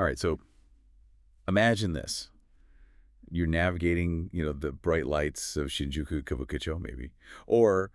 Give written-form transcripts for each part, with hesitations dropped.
All right, so imagine this. You're navigating, the bright lights of Shinjuku Kabukicho, maybe. Or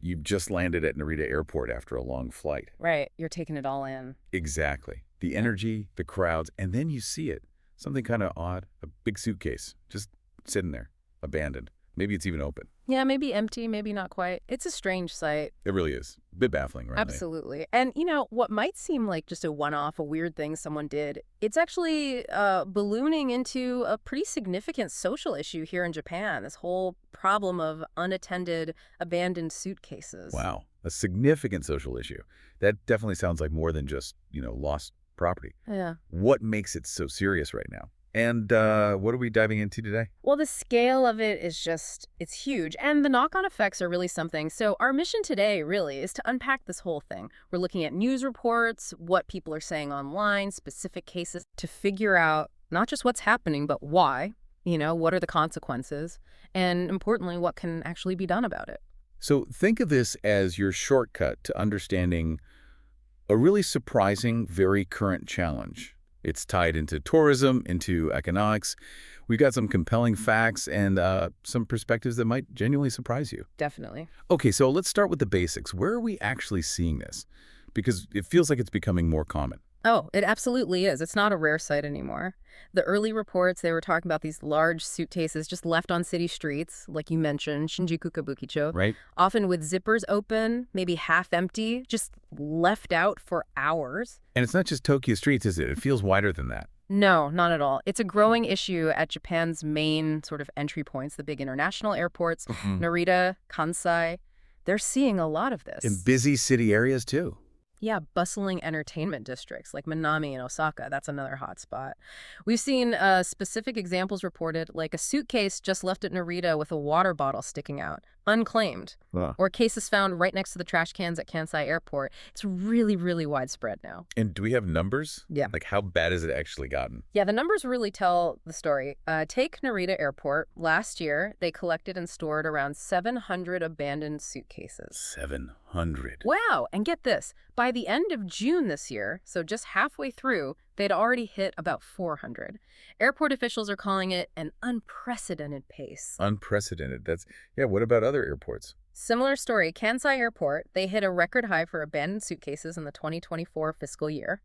you've just landed at Narita Airport after a long flight. Right. You're taking it all in. Exactly. The energy, the crowds, and then you see it. Something kind of odd, a big suitcase, just sitting there, abandoned. Maybe it's even open. Yeah, maybe empty, maybe not quite. It's a strange sight. It really is. A bit baffling, right? Absolutely. And, what might seem like just a one-off, a weird thing someone did, it's actually ballooning into a pretty significant social issue here in Japan, this whole problem of unattended, abandoned suitcases. Wow. A significant social issue. That definitely sounds like more than just, lost property. Yeah. What makes it so serious right now? And what are we diving into today? Well, the scale of it is it's huge. And the knock-on effects are really something. So our mission today really is to unpack this whole thing. We're looking at news reports, what people are saying online, specific cases, to figure out not just what's happening, but why, what are the consequences, and importantly, what can actually be done about it. So think of this as your shortcut to understanding a really surprising, very current challenge. It's tied into tourism, into economics. We've got some compelling facts and some perspectives that might genuinely surprise you. Definitely. Okay, so let's start with the basics. Where are we actually seeing this? Because it feels like it's becoming more common. Oh, it absolutely is. It's not a rare sight anymore. The early reports, they were talking about these large suitcases just left on city streets, like you mentioned, Shinjuku Kabukicho. Right. Often with zippers open, maybe half empty, just left out for hours. And it's not just Tokyo streets, is it? It feels wider than that. No, not at all. It's a growing issue at Japan's main sort of entry points, the big international airports, Narita, Kansai. They're seeing a lot of this. In busy city areas, too. Yeah, bustling entertainment districts like Minami and Osaka. That's another hot spot. We've seen specific examples reported, like a suitcase just left at Narita with a water bottle sticking out, unclaimed. Wow. Or cases found right next to the trash cans at Kansai Airport. It's really, really widespread now. And do we have numbers? Yeah. Like, how bad has it actually gotten? Yeah, the numbers really tell the story. Take Narita Airport. Last year, they collected and stored around 700 abandoned suitcases. 700. Wow. And get this. By the end of June this year, so just halfway through, they'd already hit about 400. Airport officials are calling it an unprecedented pace. Unprecedented. What about other airports? Similar story. Kansai Airport, they hit a record high for abandoned suitcases in the 2024 fiscal year.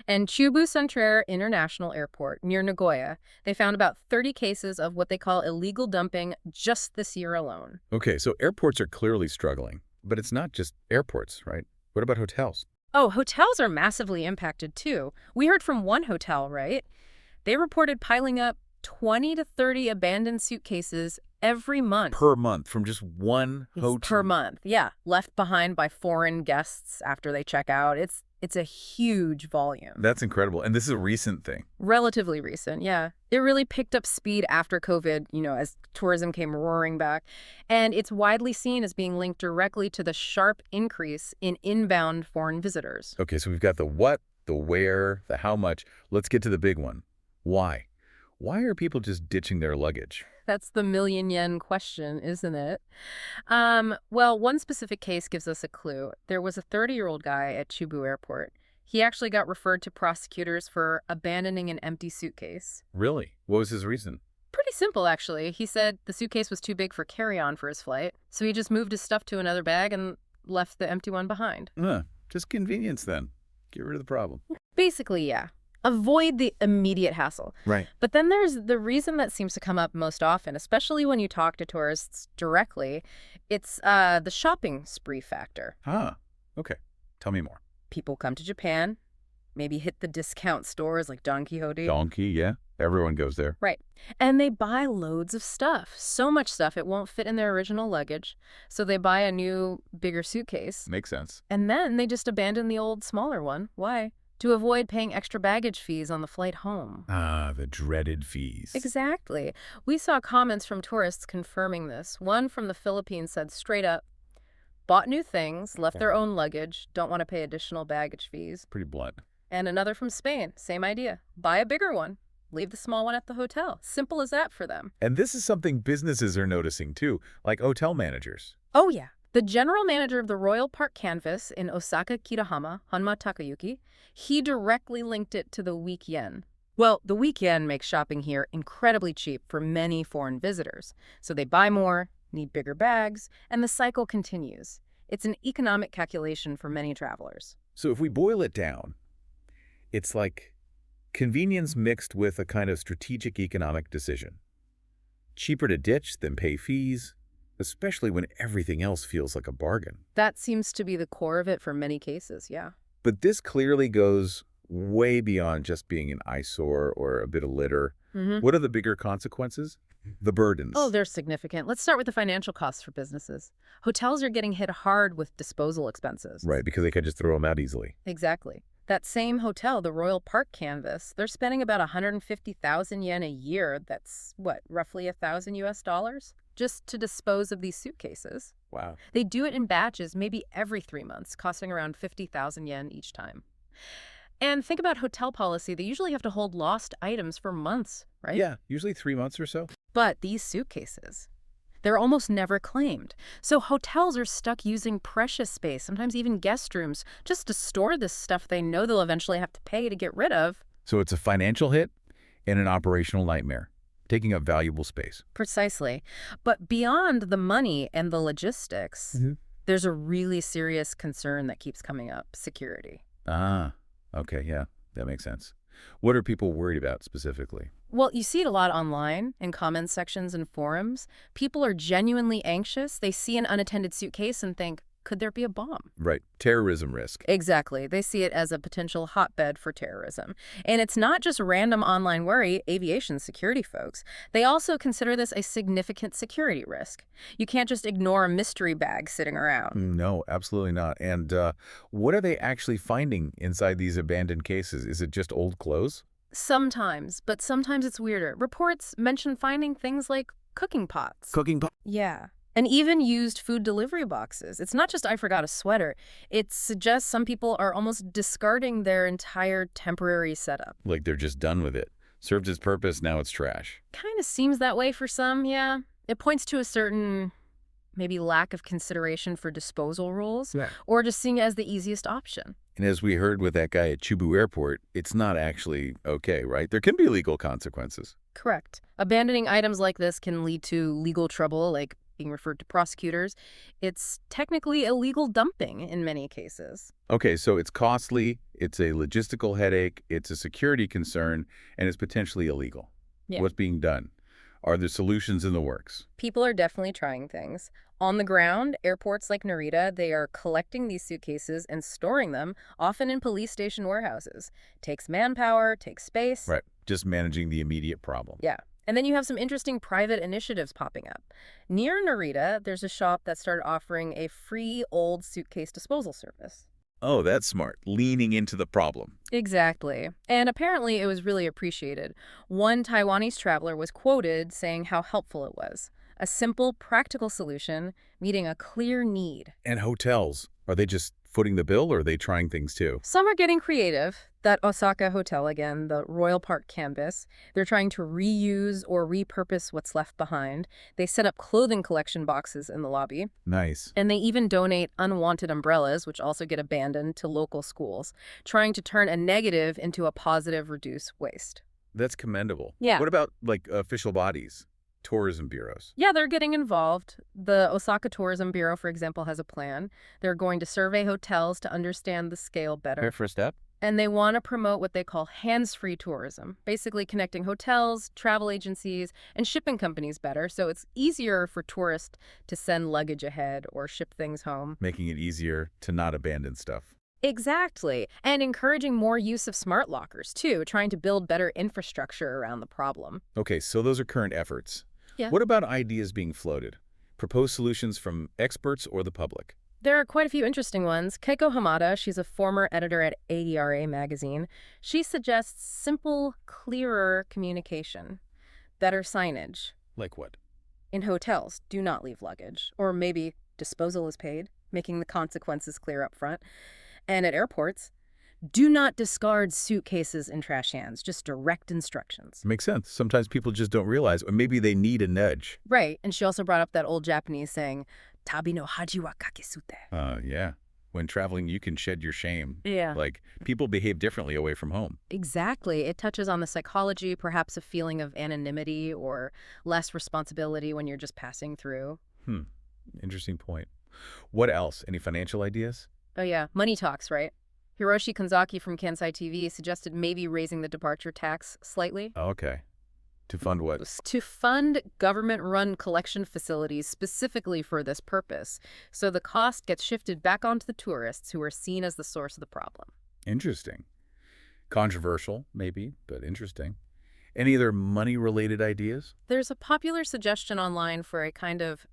And Chubu Centrair International Airport near Nagoya, they found about 30 cases of what they call illegal dumping just this year alone. Okay, so airports are clearly struggling. But it's not just airports, right? What about hotels? Oh, hotels are massively impacted too. We heard from one hotel, right? They reported piling up 20 to 30 abandoned suitcases every month. Per month, from just one hotel? Per month, yeah. Left behind by foreign guests after they check out. It's a huge volume. That's incredible. And this is a recent thing. Relatively recent, yeah. It really picked up speed after COVID, as tourism came roaring back. And it's widely seen as being linked directly to the sharp increase in inbound foreign visitors. Okay, so we've got the what, the where, the how much. Let's get to the big one. Why? Why are people just ditching their luggage? That's the million-yen question, isn't it? Well, one specific case gives us a clue. There was a 30-year-old guy at Chubu Airport. He actually got referred to prosecutors for abandoning an empty suitcase. Really? What was his reason? Pretty simple, actually. He said the suitcase was too big for carry-on for his flight, so he just moved his stuff to another bag and left the empty one behind. Just convenience, then. Get rid of the problem. Basically, yeah. Avoid the immediate hassle. Right. But then there's the reason that seems to come up most often, especially when you talk to tourists directly. It's the shopping spree factor. Okay. Tell me more. People come to Japan, maybe hit the discount stores like Don Quixote. Donkey, yeah. Everyone goes there. Right. And they buy loads of stuff. So much stuff it won't fit in their original luggage. So they buy a new, bigger suitcase. Makes sense. And then they just abandon the old, smaller one. Why? To avoid paying extra baggage fees on the flight home. The dreaded fees. Exactly. We saw comments from tourists confirming this. One from the Philippines said straight up, bought new things, left their own luggage, don't want to pay additional baggage fees. Pretty blunt. And another from Spain, same idea. Buy a bigger one. Leave the small one at the hotel. Simple as that for them. And this is something businesses are noticing, too, like hotel managers. Oh, yeah. The general manager of the Royal Park Canvas in Osaka, Kitahama, Honma Takayuki, he directly linked it to the weak yen. Well, the weak yen makes shopping here incredibly cheap for many foreign visitors. So they buy more, need bigger bags, and the cycle continues. It's an economic calculation for many travelers. So if we boil it down, it's like convenience mixed with a kind of strategic economic decision. Cheaper to ditch than pay fees, especially when everything else feels like a bargain. That seems to be the core of it for many cases, yeah. But this clearly goes way beyond just being an eyesore or a bit of litter. What are the bigger consequences? The burdens. Oh, they're significant. Let's start with the financial costs for businesses. Hotels are getting hit hard with disposal expenses. Right, because they can just throw them out easily. Exactly. That same hotel, the Royal Park Canvas, they're spending about 150,000 yen a year. That's, what, roughly $1,000 US? Just to dispose of these suitcases. Wow. They do it in batches, maybe every 3 months, costing around 50,000 yen each time. And think about hotel policy. They usually have to hold lost items for months, right? Yeah, usually 3 months or so. But these suitcases, they're almost never claimed. So hotels are stuck using precious space, sometimes even guest rooms, just to store this stuff they know they'll eventually have to pay to get rid of. So it's a financial hit and an operational nightmare, taking up valuable space. Precisely. But beyond the money and the logistics, there's a really serious concern that keeps coming up: security. Ah, okay, yeah, that makes sense. What are people worried about specifically? Well, you see it a lot online, in comment sections and forums. People are genuinely anxious. They see an unattended suitcase and think, could there be a bomb? Right, terrorism risk. Exactly. They see it as a potential hotbed for terrorism. And it's not just random online worry, aviation security folks. They also consider this a significant security risk. You can't just ignore a mystery bag sitting around. No, absolutely not. And what are they actually finding inside these abandoned cases? Is it just old clothes? Sometimes, but sometimes it's weirder. Reports mention finding things like cooking pots. Cooking pot? Yeah. And even used food delivery boxes. It's not just I forgot a sweater. It suggests some people are almost discarding their entire temporary setup. Like they're just done with it. Served its purpose, now it's trash. Kind of seems that way for some, yeah. It points to a certain, maybe lack of consideration for disposal rules, or just seeing it as the easiest option. And as we heard with that guy at Chubu Airport, it's not actually okay, right? There can be legal consequences. Correct. Abandoning items like this can lead to legal trouble, like being referred to prosecutors. It's technically illegal dumping in many cases. Okay, so it's costly, it's a logistical headache, it's a security concern, and it's potentially illegal. Yeah. What's being done? Are there solutions in the works? People are definitely trying things. On the ground, airports like Narita, they are collecting these suitcases and storing them, often in police station warehouses. Takes manpower, takes space. Right, just managing the immediate problem. Yeah. And then you have some interesting private initiatives popping up. Near Narita, there's a shop that started offering a free old suitcase disposal service. Oh, that's smart. Leaning into the problem. Exactly. And apparently it was really appreciated. One Taiwanese traveler was quoted saying how helpful it was. A simple, practical solution meeting a clear need. And hotels, are they just footing the bill or are they trying things too? Some are getting creative. That Osaka hotel again, the Royal Park Canvas, they're trying to reuse or repurpose what's left behind. They set up clothing collection boxes in the lobby. Nice. And they even donate unwanted umbrellas, which also get abandoned, to local schools, trying to turn a negative into a positive, reduce waste. That's commendable. Yeah. What about, like, official bodies? Tourism bureaus? Yeah, they're getting involved. The Osaka Tourism Bureau, for example, has a plan. They're going to survey hotels to understand the scale better. First step? And they want to promote what they call hands-free tourism, basically connecting hotels, travel agencies, and shipping companies better, so it's easier for tourists to send luggage ahead or ship things home. Making it easier to not abandon stuff. Exactly. And encouraging more use of smart lockers, too, trying to build better infrastructure around the problem. Okay, so those are current efforts. Yeah. What about ideas being floated? Proposed solutions from experts or the public? There are quite a few interesting ones. Keiko Hamada, she's a former editor at ADRA magazine. She suggests simple, clearer communication, better signage. Like what? In hotels, do not leave luggage. Or maybe disposal is paid, making the consequences clear up front. And at airports, do not discard suitcases in trash cans, just direct instructions. Makes sense. Sometimes people just don't realize, or maybe they need a nudge. Right, and she also brought up that old Japanese saying, Tabi no haji wa kakesute. Yeah. When traveling, you can shed your shame. Yeah. Like, people behave differently away from home. Exactly. It touches on the psychology, perhaps a feeling of anonymity or less responsibility when you're just passing through. Hmm. Interesting point. What else? Any financial ideas? Oh yeah, money talks, right? Hiroshi Kanzaki from Kansai TV suggested maybe raising the departure tax slightly. Okay. To fund what? To fund government-run collection facilities specifically for this purpose, so the cost gets shifted back onto the tourists who are seen as the source of the problem. Interesting. Controversial, maybe, but interesting. Any other money-related ideas? There's a popular suggestion online for a kind of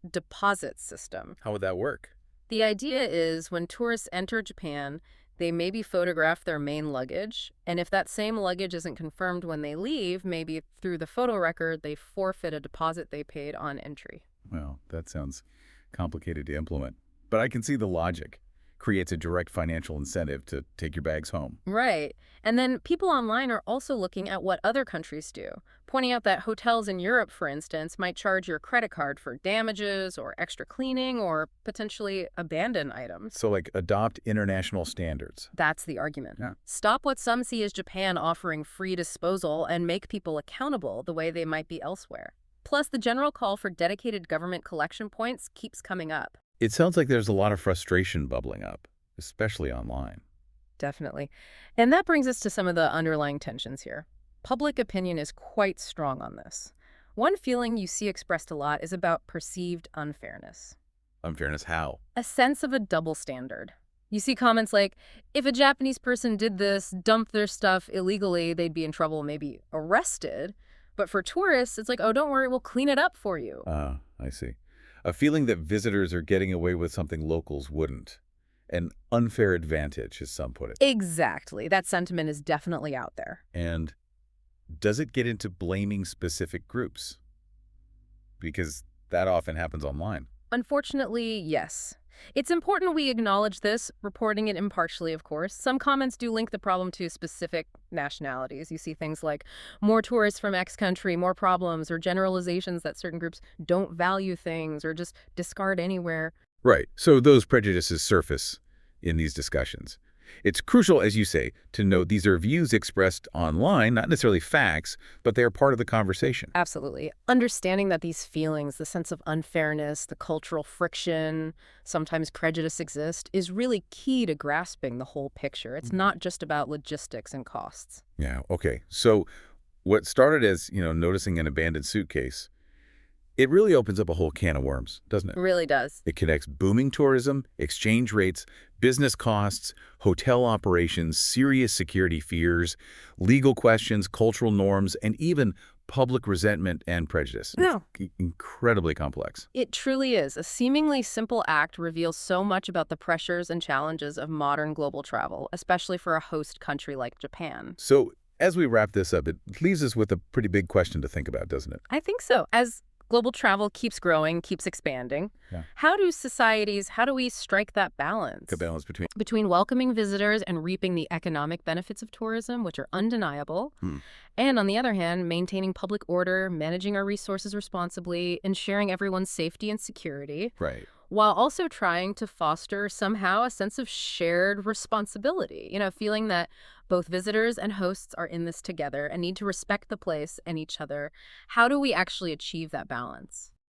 deposit system. How would that work? The idea is when tourists enter Japan, they maybe photograph their main luggage, and if that same luggage isn't confirmed when they leave, maybe through the photo record, they forfeit a deposit they paid on entry. Well, that sounds complicated to implement. But I can see the logic. Creates a direct financial incentive to take your bags home. Right. And then people online are also looking at what other countries do, pointing out that hotels in Europe, for instance, might charge your credit card for damages or extra cleaning or potentially abandon items. So, like, adopt international standards. That's the argument. Yeah. Stop what some see as Japan offering free disposal and make people accountable the way they might be elsewhere. Plus, the general call for dedicated government collection points keeps coming up. It sounds like there's a lot of frustration bubbling up, especially online. Definitely. And that brings us to some of the underlying tensions here. Public opinion is quite strong on this. One feeling you see expressed a lot is about perceived unfairness. Unfairness how? A sense of a double standard. You see comments like, if a Japanese person did this, dumped their stuff illegally, they'd be in trouble, maybe arrested. But for tourists, it's like, oh, don't worry, we'll clean it up for you. I see. A feeling that visitors are getting away with something locals wouldn't. An unfair advantage, as some put it. Exactly. That sentiment is definitely out there. And does it get into blaming specific groups? Because that often happens online. Unfortunately, yes. It's important we acknowledge this, reporting it impartially, of course. Some comments do link the problem to specific nationalities. You see things like more tourists from X country, more problems, or generalizations that certain groups don't value things or just discard anywhere. Right. So those prejudices surface in these discussions. It's crucial, as you say, to note these are views expressed online, not necessarily facts, but they are part of the conversation. Absolutely. Understanding that these feelings, the sense of unfairness, the cultural friction, sometimes prejudice exist, is really key to grasping the whole picture. It's not just about logistics and costs. Yeah, okay. So what started as, noticing an abandoned suitcase, it really opens up a whole can of worms, doesn't it? It really does. It connects booming tourism, exchange rates, business costs, hotel operations, serious security fears, legal questions, cultural norms, and even public resentment and prejudice. No. It's incredibly complex. It truly is. A seemingly simple act reveals so much about the pressures and challenges of modern global travel, especially for a host country like Japan. So as we wrap this up, it leaves us with a pretty big question to think about, doesn't it? I think so. As global travel keeps growing, keeps expanding, how do we strike that balance? The balance Between welcoming visitors and reaping the economic benefits of tourism, which are undeniable, and on the other hand, maintaining public order, managing our resources responsibly, ensuring everyone's safety and security, Right. while also trying to foster somehow a sense of shared responsibility, feeling that both visitors and hosts are in this together and need to respect the place and each other. How do we actually achieve that balance?